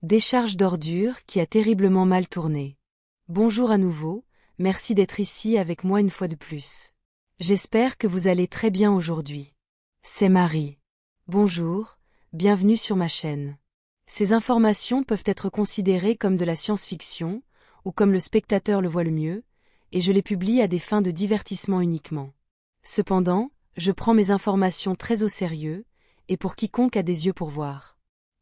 Décharge d'ordures qui a terriblement mal tourné. Bonjour à nouveau, merci d'être ici avec moi une fois de plus. J'espère que vous allez très bien aujourd'hui. C'est Marie. Bonjour, bienvenue sur ma chaîne. Ces informations peuvent être considérées comme de la science-fiction, ou comme le spectateur le voit le mieux, et je les publie à des fins de divertissement uniquement. Cependant, je prends mes informations très au sérieux, et pour quiconque a des yeux pour voir.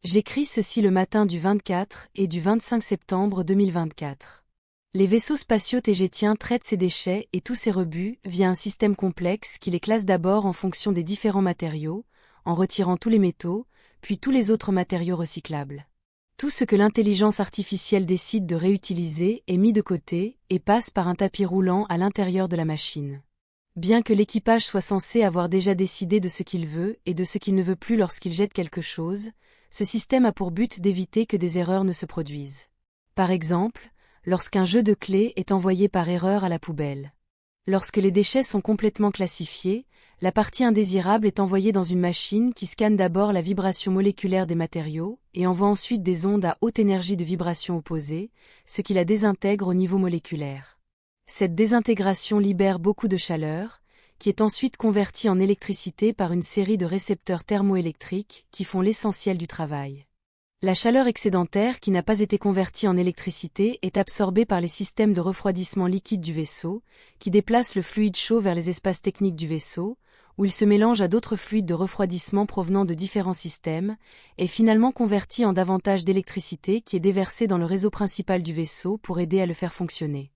J'écris ceci le matin du 24 et du 25 septembre 2024. Les vaisseaux spatiaux tégétiens traitent ces déchets et tous ces rebuts via un système complexe qui les classe d'abord en fonction des différents matériaux, en retirant tous les métaux, puis tous les autres matériaux recyclables. Tout ce que l'intelligence artificielle décide de réutiliser est mis de côté et passe par un tapis roulant à l'intérieur de la machine. Bien que l'équipage soit censé avoir déjà décidé de ce qu'il veut et de ce qu'il ne veut plus lorsqu'il jette quelque chose, ce système a pour but d'éviter que des erreurs ne se produisent. Par exemple, lorsqu'un jeu de clés est envoyé par erreur à la poubelle. Lorsque les déchets sont complètement classifiés, la partie indésirable est envoyée dans une machine qui scanne d'abord la vibration moléculaire des matériaux et envoie ensuite des ondes à haute énergie de vibration opposée, ce qui la désintègre au niveau moléculaire. Cette désintégration libère beaucoup de chaleur, qui est ensuite convertie en électricité par une série de récepteurs thermoélectriques qui font l'essentiel du travail. La chaleur excédentaire qui n'a pas été convertie en électricité est absorbée par les systèmes de refroidissement liquide du vaisseau, qui déplacent le fluide chaud vers les espaces techniques du vaisseau, où il se mélange à d'autres fluides de refroidissement provenant de différents systèmes, et finalement converti en davantage d'électricité qui est déversée dans le réseau principal du vaisseau pour aider à le faire fonctionner.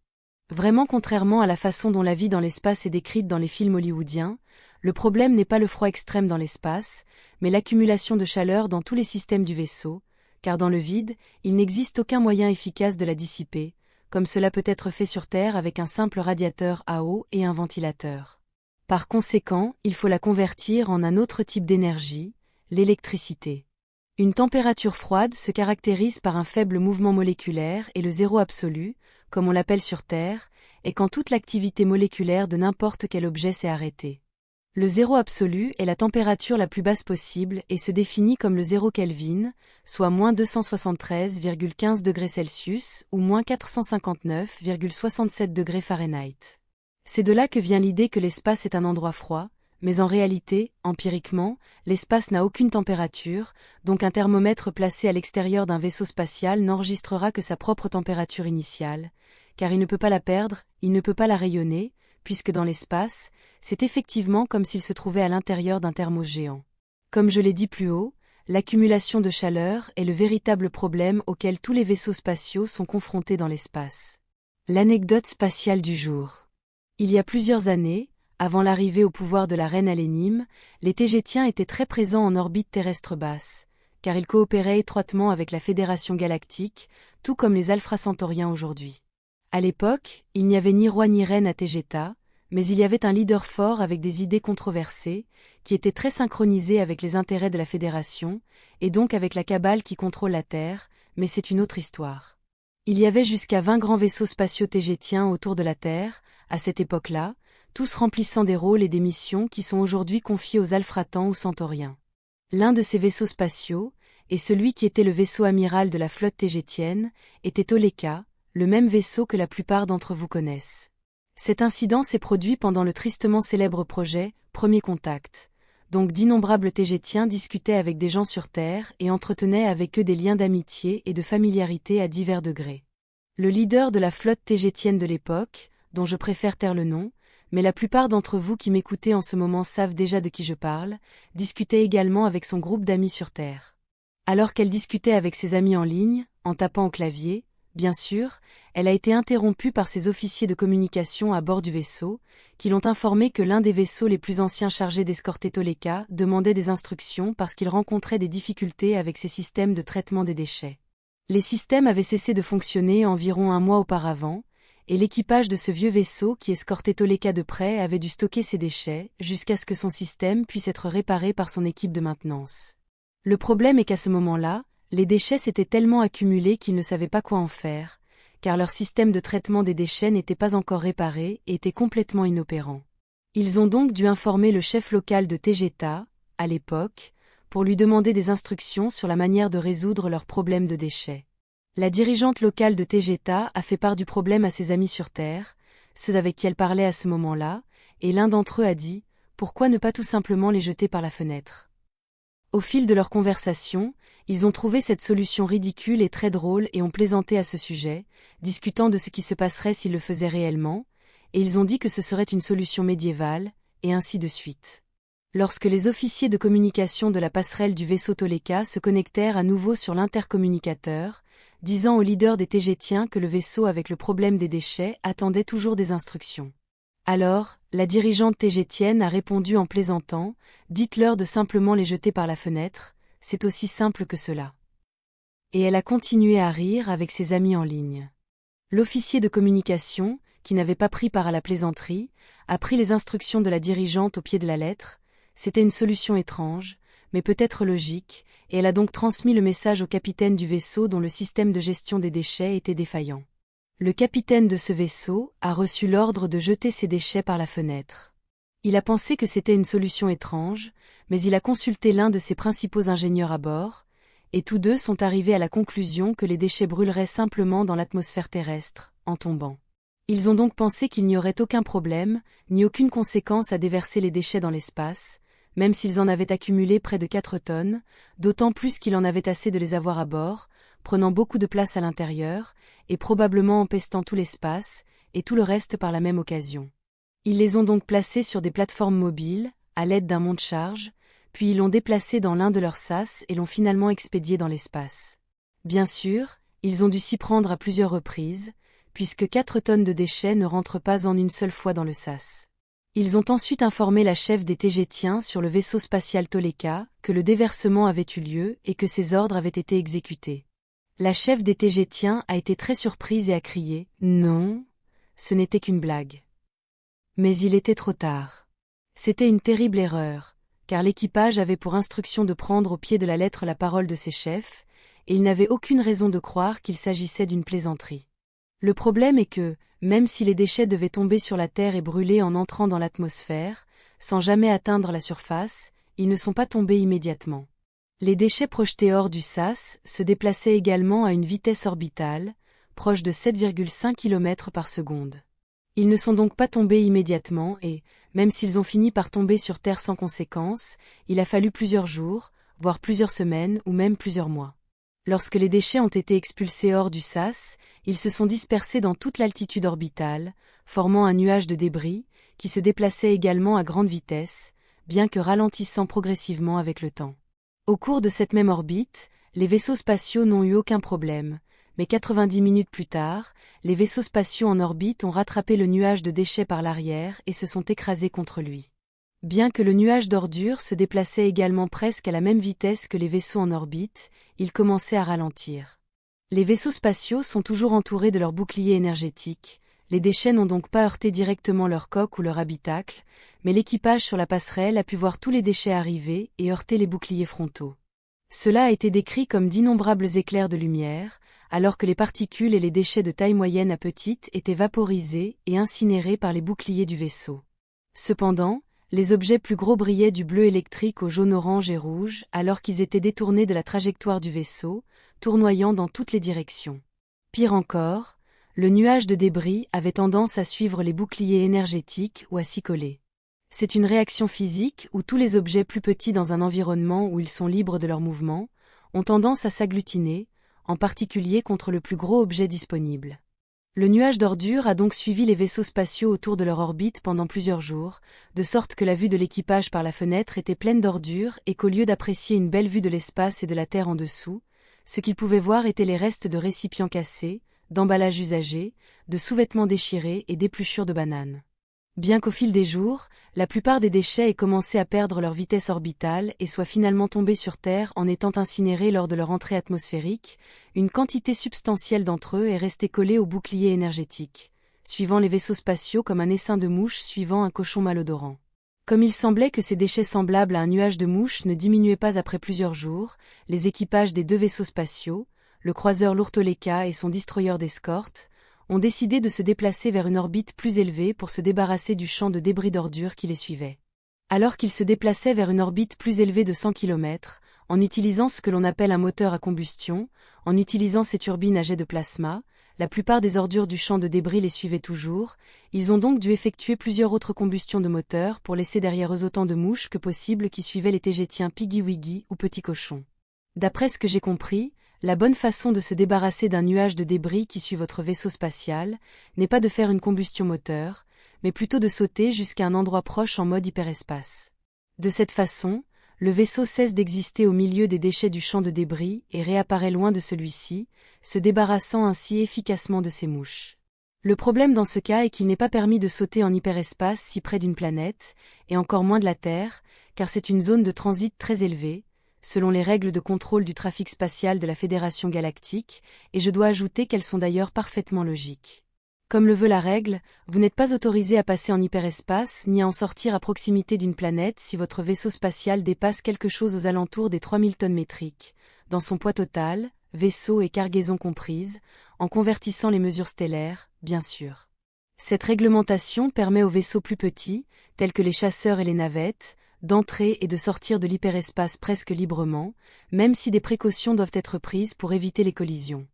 Vraiment, contrairement à la façon dont la vie dans l'espace est décrite dans les films hollywoodiens, le problème n'est pas le froid extrême dans l'espace, mais l'accumulation de chaleur dans tous les systèmes du vaisseau, car dans le vide, il n'existe aucun moyen efficace de la dissiper, comme cela peut être fait sur Terre avec un simple radiateur à eau et un ventilateur. Par conséquent, il faut la convertir en un autre type d'énergie, l'électricité. Une température froide se caractérise par un faible mouvement moléculaire et le zéro absolu, comme on l'appelle sur Terre, est quand toute l'activité moléculaire de n'importe quel objet s'est arrêtée. Le zéro absolu est la température la plus basse possible et se définit comme le 0 Kelvin, soit moins 273,15 degrés Celsius ou moins 459,67 degrés Fahrenheit. C'est de là que vient l'idée que l'espace est un endroit froid, mais en réalité, empiriquement, l'espace n'a aucune température, donc un thermomètre placé à l'extérieur d'un vaisseau spatial n'enregistrera que sa propre température initiale, car il ne peut pas la perdre, il ne peut pas la rayonner, puisque dans l'espace, c'est effectivement comme s'il se trouvait à l'intérieur d'un thermos géant. Comme je l'ai dit plus haut, l'accumulation de chaleur est le véritable problème auquel tous les vaisseaux spatiaux sont confrontés dans l'espace. L'anecdote spatiale du jour. Il y a plusieurs années, avant l'arrivée au pouvoir de la reine Alénime, les Tégétiens étaient très présents en orbite terrestre basse, car ils coopéraient étroitement avec la Fédération galactique, tout comme les Alpha Centauriens aujourd'hui. À l'époque, il n'y avait ni roi ni reine à Tégéta, mais il y avait un leader fort avec des idées controversées, qui était très synchronisé avec les intérêts de la Fédération, et donc avec la cabale qui contrôle la Terre, mais c'est une autre histoire. Il y avait jusqu'à 20 grands vaisseaux spatiaux tégétiens autour de la Terre, à cette époque-là, tous remplissant des rôles et des missions qui sont aujourd'hui confiés aux Alphratans ou Centauriens. L'un de ces vaisseaux spatiaux, et celui qui était le vaisseau amiral de la flotte tégétienne, était Toleka, le même vaisseau que la plupart d'entre vous connaissent. Cet incident s'est produit pendant le tristement célèbre projet « Premier Contact », donc d'innombrables Tégétiens discutaient avec des gens sur Terre et entretenaient avec eux des liens d'amitié et de familiarité à divers degrés. Le leader de la flotte tégétienne de l'époque, dont je préfère taire le nom, mais la plupart d'entre vous qui m'écoutez en ce moment savent déjà de qui je parle, discutait également avec son groupe d'amis sur Terre. Alors qu'elle discutait avec ses amis en ligne, en tapant au clavier, bien sûr, elle a été interrompue par ses officiers de communication à bord du vaisseau, qui l'ont informé que l'un des vaisseaux les plus anciens chargés d'escorter Toleka demandait des instructions parce qu'il rencontrait des difficultés avec ses systèmes de traitement des déchets. Les systèmes avaient cessé de fonctionner environ un mois auparavant, et l'équipage de ce vieux vaisseau qui escortait Toleka de près avait dû stocker ses déchets jusqu'à ce que son système puisse être réparé par son équipe de maintenance. Le problème est qu'à ce moment-là, les déchets s'étaient tellement accumulés qu'ils ne savaient pas quoi en faire, car leur système de traitement des déchets n'était pas encore réparé et était complètement inopérant. Ils ont donc dû informer le chef local de Tégéta, à l'époque, pour lui demander des instructions sur la manière de résoudre leurs problèmes de déchets. La dirigeante locale de Tegeta a fait part du problème à ses amis sur Terre, ceux avec qui elle parlait à ce moment-là, et l'un d'entre eux a dit « Pourquoi ne pas tout simplement les jeter par la fenêtre ?» Au fil de leur conversation, ils ont trouvé cette solution ridicule et très drôle et ont plaisanté à ce sujet, discutant de ce qui se passerait s'ils le faisaient réellement, et ils ont dit que ce serait une solution médiévale, et ainsi de suite. Lorsque les officiers de communication de la passerelle du vaisseau Toleka se connectèrent à nouveau sur l'intercommunicateur, disant au leader des Tégétiens que le vaisseau avec le problème des déchets attendait toujours des instructions. Alors, la dirigeante tégétienne a répondu en plaisantant « Dites-leur de simplement les jeter par la fenêtre, c'est aussi simple que cela. » Et elle a continué à rire avec ses amis en ligne. L'officier de communication, qui n'avait pas pris part à la plaisanterie, a pris les instructions de la dirigeante au pied de la lettre. C'était une solution étrange, mais peut-être logique, et elle a donc transmis le message au capitaine du vaisseau dont le système de gestion des déchets était défaillant. Le capitaine de ce vaisseau a reçu l'ordre de jeter ses déchets par la fenêtre. Il a pensé que c'était une solution étrange, mais il a consulté l'un de ses principaux ingénieurs à bord, et tous deux sont arrivés à la conclusion que les déchets brûleraient simplement dans l'atmosphère terrestre, en tombant. Ils ont donc pensé qu'il n'y aurait aucun problème, ni aucune conséquence à déverser les déchets dans l'espace, même s'ils en avaient accumulé près de 4 tonnes, d'autant plus qu'il en avait assez de les avoir à bord, prenant beaucoup de place à l'intérieur, et probablement empestant tout l'espace, et tout le reste par la même occasion. Ils les ont donc placés sur des plateformes mobiles, à l'aide d'un monte-charge, puis ils l'ont déplacé dans l'un de leurs sas et l'ont finalement expédié dans l'espace. Bien sûr, ils ont dû s'y prendre à plusieurs reprises, puisque 4 tonnes de déchets ne rentrent pas en une seule fois dans le sas. Ils ont ensuite informé la chef des Tégétiens sur le vaisseau spatial Toleka que le déversement avait eu lieu et que ses ordres avaient été exécutés. La chef des Tégétiens a été très surprise et a crié « Non, ce n'était qu'une blague. » Mais il était trop tard. C'était une terrible erreur, car l'équipage avait pour instruction de prendre au pied de la lettre la parole de ses chefs, et il n'avait aucune raison de croire qu'il s'agissait d'une plaisanterie. Le problème est que, même si les déchets devaient tomber sur la Terre et brûler en entrant dans l'atmosphère, sans jamais atteindre la surface, ils ne sont pas tombés immédiatement. Les déchets projetés hors du sas se déplaçaient également à une vitesse orbitale, proche de 7,5 km par seconde. Ils ne sont donc pas tombés immédiatement et, même s'ils ont fini par tomber sur Terre sans conséquence, il a fallu plusieurs jours, voire plusieurs semaines ou même plusieurs mois. Lorsque les déchets ont été expulsés hors du sas, ils se sont dispersés dans toute l'altitude orbitale, formant un nuage de débris, qui se déplaçait également à grande vitesse, bien que ralentissant progressivement avec le temps. Au cours de cette même orbite, les vaisseaux spatiaux n'ont eu aucun problème, mais 90 minutes plus tard, les vaisseaux spatiaux en orbite ont rattrapé le nuage de déchets par l'arrière et se sont écrasés contre lui. Bien que le nuage d'ordures se déplaçait également presque à la même vitesse que les vaisseaux en orbite, il commençait à ralentir. Les vaisseaux spatiaux sont toujours entourés de leur bouclier énergétique, les déchets n'ont donc pas heurté directement leur coque ou leur habitacle, mais l'équipage sur la passerelle a pu voir tous les déchets arriver et heurter les boucliers frontaux. Cela a été décrit comme d'innombrables éclairs de lumière, alors que les particules et les déchets de taille moyenne à petite étaient vaporisés et incinérés par les boucliers du vaisseau. Cependant, les objets plus gros brillaient du bleu électrique au jaune orange et rouge alors qu'ils étaient détournés de la trajectoire du vaisseau, tournoyant dans toutes les directions. Pire encore, le nuage de débris avait tendance à suivre les boucliers énergétiques ou à s'y coller. C'est une réaction physique où tous les objets plus petits dans un environnement où ils sont libres de leur mouvement, ont tendance à s'agglutiner, en particulier contre le plus gros objet disponible. Le nuage d'ordures a donc suivi les vaisseaux spatiaux autour de leur orbite pendant plusieurs jours, de sorte que la vue de l'équipage par la fenêtre était pleine d'ordures et qu'au lieu d'apprécier une belle vue de l'espace et de la Terre en dessous, ce qu'ils pouvaient voir étaient les restes de récipients cassés, d'emballages usagés, de sous-vêtements déchirés et d'épluchures de bananes. Bien qu'au fil des jours, la plupart des déchets aient commencé à perdre leur vitesse orbitale et soient finalement tombés sur Terre en étant incinérés lors de leur entrée atmosphérique, une quantité substantielle d'entre eux est restée collée au bouclier énergétique, suivant les vaisseaux spatiaux comme un essaim de mouches suivant un cochon malodorant. Comme il semblait que ces déchets semblables à un nuage de mouches ne diminuaient pas après plusieurs jours, les équipages des 2 vaisseaux spatiaux, le croiseur Toleka et son destroyer d'escorte, ont décidé de se déplacer vers une orbite plus élevée pour se débarrasser du champ de débris d'ordures qui les suivait. Alors qu'ils se déplaçaient vers une orbite plus élevée de 100 km, en utilisant ce que l'on appelle un moteur à combustion, en utilisant ces turbines à jet de plasma. La plupart des ordures du champ de débris les suivaient toujours, ils ont donc dû effectuer plusieurs autres combustions de moteurs pour laisser derrière eux autant de mouches que possible qui suivaient les TGTiens Piggy Wiggy ou Petit Cochon. D'après ce que j'ai compris, la bonne façon de se débarrasser d'un nuage de débris qui suit votre vaisseau spatial n'est pas de faire une combustion moteur, mais plutôt de sauter jusqu'à un endroit proche en mode hyperespace. De cette façon, le vaisseau cesse d'exister au milieu des déchets du champ de débris et réapparaît loin de celui-ci, se débarrassant ainsi efficacement de ces mouches. Le problème dans ce cas est qu'il n'est pas permis de sauter en hyperespace si près d'une planète, et encore moins de la Terre, car c'est une zone de transit très élevée, selon les règles de contrôle du trafic spatial de la Fédération galactique, et je dois ajouter qu'elles sont d'ailleurs parfaitement logiques. Comme le veut la règle, vous n'êtes pas autorisé à passer en hyperespace ni à en sortir à proximité d'une planète si votre vaisseau spatial dépasse quelque chose aux alentours des 3000 tonnes métriques, dans son poids total, vaisseau et cargaison comprises, en convertissant les mesures stellaires, bien sûr. Cette réglementation permet aux vaisseaux plus petits, tels que les chasseurs et les navettes, d'entrer et de sortir de l'hyperespace presque librement, même si des précautions doivent être prises pour éviter les collisions.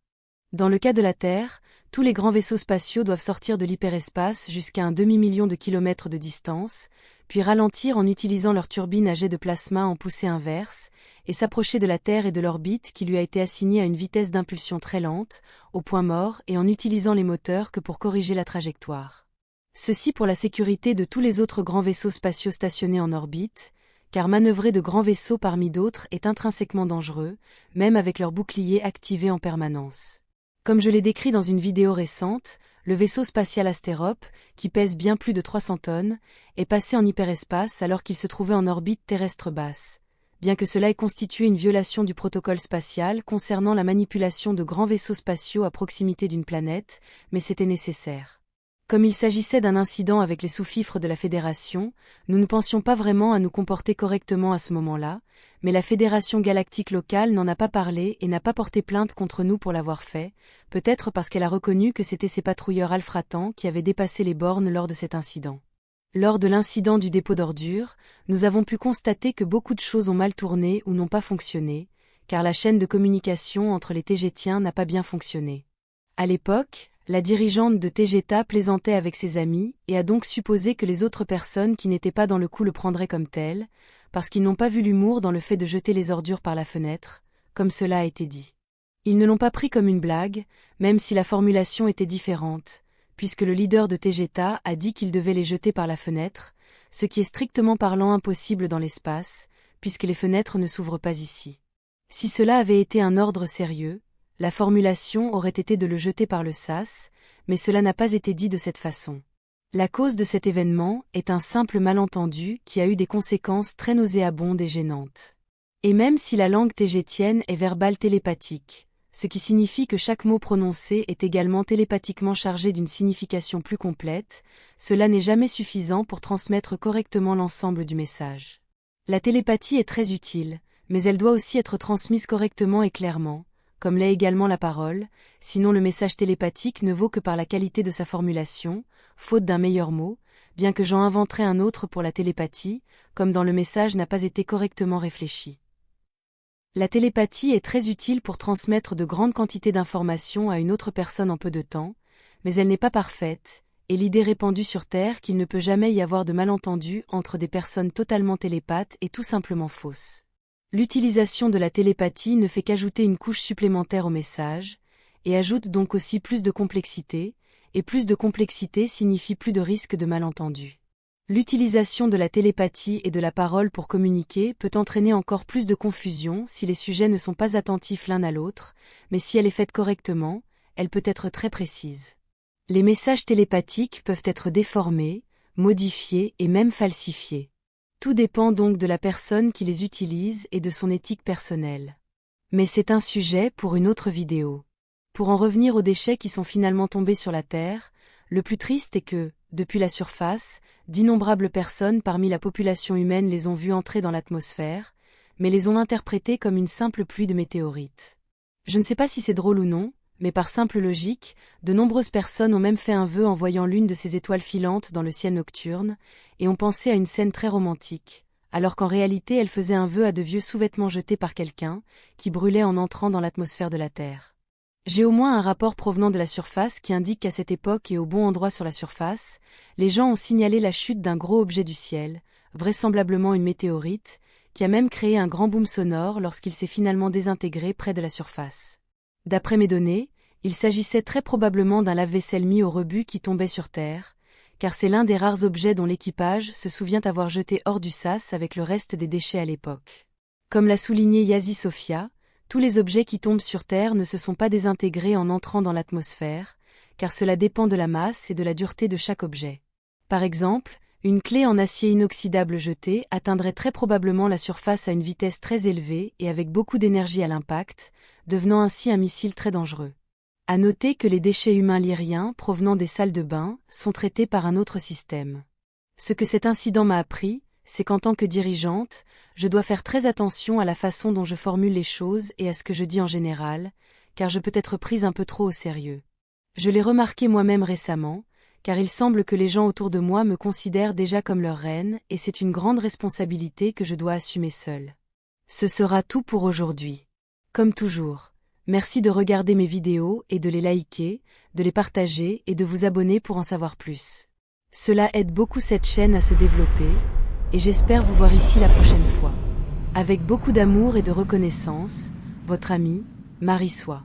Dans le cas de la Terre, tous les grands vaisseaux spatiaux doivent sortir de l'hyperespace jusqu'à un demi-million de kilomètres de distance, puis ralentir en utilisant leur turbine à jet de plasma en poussée inverse, et s'approcher de la Terre et de l'orbite qui lui a été assignée à une vitesse d'impulsion très lente, au point mort et en utilisant les moteurs que pour corriger la trajectoire. Ceci pour la sécurité de tous les autres grands vaisseaux spatiaux stationnés en orbite, car manœuvrer de grands vaisseaux parmi d'autres est intrinsèquement dangereux, même avec leur bouclier activé en permanence. Comme je l'ai décrit dans une vidéo récente, le vaisseau spatial Astérope, qui pèse bien plus de 300 tonnes, est passé en hyperespace alors qu'il se trouvait en orbite terrestre basse, bien que cela ait constitué une violation du protocole spatial concernant la manipulation de grands vaisseaux spatiaux à proximité d'une planète, mais c'était nécessaire. Comme il s'agissait d'un incident avec les sous-fifres de la Fédération, nous ne pensions pas vraiment à nous comporter correctement à ce moment-là, mais la Fédération galactique locale n'en a pas parlé et n'a pas porté plainte contre nous pour l'avoir fait, peut-être parce qu'elle a reconnu que c'était ses patrouilleurs Alfratan qui avaient dépassé les bornes lors de cet incident. Lors de l'incident du dépôt d'ordures, nous avons pu constater que beaucoup de choses ont mal tourné ou n'ont pas fonctionné, car la chaîne de communication entre les TGTiens n'a pas bien fonctionné. À l'époque, la dirigeante de TGTA plaisantait avec ses amis et a donc supposé que les autres personnes qui n'étaient pas dans le coup le prendraient comme tel, parce qu'ils n'ont pas vu l'humour dans le fait de jeter les ordures par la fenêtre, comme cela a été dit. Ils ne l'ont pas pris comme une blague, même si la formulation était différente, puisque le leader de TGTA a dit qu'il devait les jeter par la fenêtre, ce qui est strictement parlant impossible dans l'espace, puisque les fenêtres ne s'ouvrent pas ici. Si cela avait été un ordre sérieux, la formulation aurait été de le jeter par le sas, mais cela n'a pas été dit de cette façon. La cause de cet événement est un simple malentendu qui a eu des conséquences très nauséabondes et gênantes. Et même si la langue tégétienne est verbale télépathique, ce qui signifie que chaque mot prononcé est également télépathiquement chargé d'une signification plus complète, cela n'est jamais suffisant pour transmettre correctement l'ensemble du message. La télépathie est très utile, mais elle doit aussi être transmise correctement et clairement, comme l'est également la parole, sinon le message télépathique ne vaut que par la qualité de sa formulation, faute d'un meilleur mot, bien que j'en inventerai un autre pour la télépathie, comme dans le message n'a pas été correctement réfléchi. La télépathie est très utile pour transmettre de grandes quantités d'informations à une autre personne en peu de temps, mais elle n'est pas parfaite, et l'idée répandue sur Terre qu'il ne peut jamais y avoir de malentendu entre des personnes totalement télépathes est tout simplement fausse. L'utilisation de la télépathie ne fait qu'ajouter une couche supplémentaire au message, et ajoute donc aussi plus de complexité, et plus de complexité signifie plus de risque de malentendu. L'utilisation de la télépathie et de la parole pour communiquer peut entraîner encore plus de confusion si les sujets ne sont pas attentifs l'un à l'autre, mais si elle est faite correctement, elle peut être très précise. Les messages télépathiques peuvent être déformés, modifiés et même falsifiés. Tout dépend donc de la personne qui les utilise et de son éthique personnelle. Mais c'est un sujet pour une autre vidéo. Pour en revenir aux déchets qui sont finalement tombés sur la Terre, le plus triste est que, depuis la surface, d'innombrables personnes parmi la population humaine les ont vus entrer dans l'atmosphère, mais les ont interprétés comme une simple pluie de météorites. Je ne sais pas si c'est drôle ou non, mais par simple logique, de nombreuses personnes ont même fait un vœu en voyant l'une de ces étoiles filantes dans le ciel nocturne, et ont pensé à une scène très romantique, alors qu'en réalité elle faisait un vœu à de vieux sous-vêtements jetés par quelqu'un, qui brûlaient en entrant dans l'atmosphère de la Terre. J'ai au moins un rapport provenant de la surface qui indique qu'à cette époque et au bon endroit sur la surface, les gens ont signalé la chute d'un gros objet du ciel, vraisemblablement une météorite, qui a même créé un grand boom sonore lorsqu'il s'est finalement désintégré près de la surface. D'après mes données, il s'agissait très probablement d'un lave-vaisselle mis au rebut qui tombait sur Terre, car c'est l'un des rares objets dont l'équipage se souvient avoir jeté hors du sas avec le reste des déchets à l'époque. Comme l'a souligné Yazi Sophia, tous les objets qui tombent sur Terre ne se sont pas désintégrés en entrant dans l'atmosphère, car cela dépend de la masse et de la dureté de chaque objet. Par exemple, une clé en acier inoxydable jetée atteindrait très probablement la surface à une vitesse très élevée et avec beaucoup d'énergie à l'impact, devenant ainsi un missile très dangereux. À noter que les déchets humains lyriens provenant des salles de bain sont traités par un autre système. Ce que cet incident m'a appris, c'est qu'en tant que dirigeante, je dois faire très attention à la façon dont je formule les choses et à ce que je dis en général, car je peux être prise un peu trop au sérieux. Je l'ai remarqué moi-même récemment, car il semble que les gens autour de moi me considèrent déjà comme leur reine et c'est une grande responsabilité que je dois assumer seule. Ce sera tout pour aujourd'hui. Comme toujours, merci de regarder mes vidéos et de les liker, de les partager et de vous abonner pour en savoir plus. Cela aide beaucoup cette chaîne à se développer, et j'espère vous voir ici la prochaine fois. Avec beaucoup d'amour et de reconnaissance, votre amie, Marie Soie.